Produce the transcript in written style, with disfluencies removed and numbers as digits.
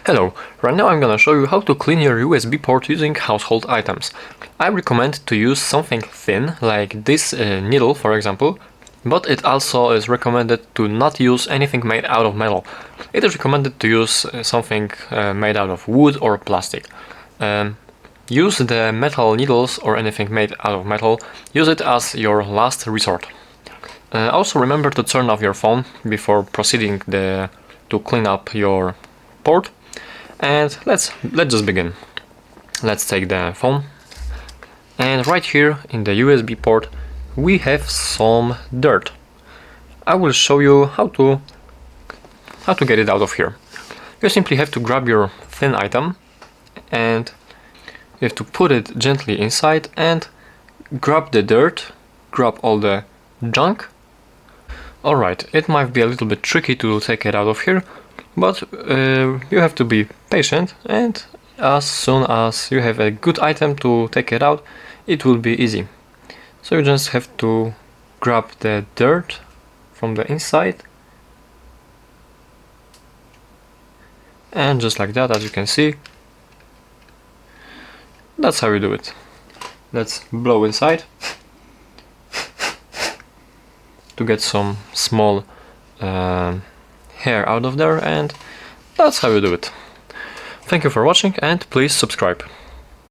Hello, right now I'm gonna show you how to clean your USB port using household items. I recommend to use something thin, like this needle for example, but it also is recommended to not use anything made out of metal. It is recommended to use something made out of wood or plastic. Use the metal needles or anything made out of metal, use it as your last resort. Also remember to turn off your phone before proceeding to clean up your port. And let's just begin. Let's take the phone, and right here in the USB port we have some dirt. I will show you how to get it out of here. You simply have to grab your thin item and you have to put it gently inside and grab the dirt, grab all the junk. Alright, it might be a little bit tricky to take it out of here, but you have to be patient, and as soon as you have a good item to take it out, it will be easy. So you just have to grab the dirt from the inside, and just like that, as you can see, that's how you do it. Let's blow inside to get some small hair out of there, and that's how you do it. Thank you for watching, and please subscribe.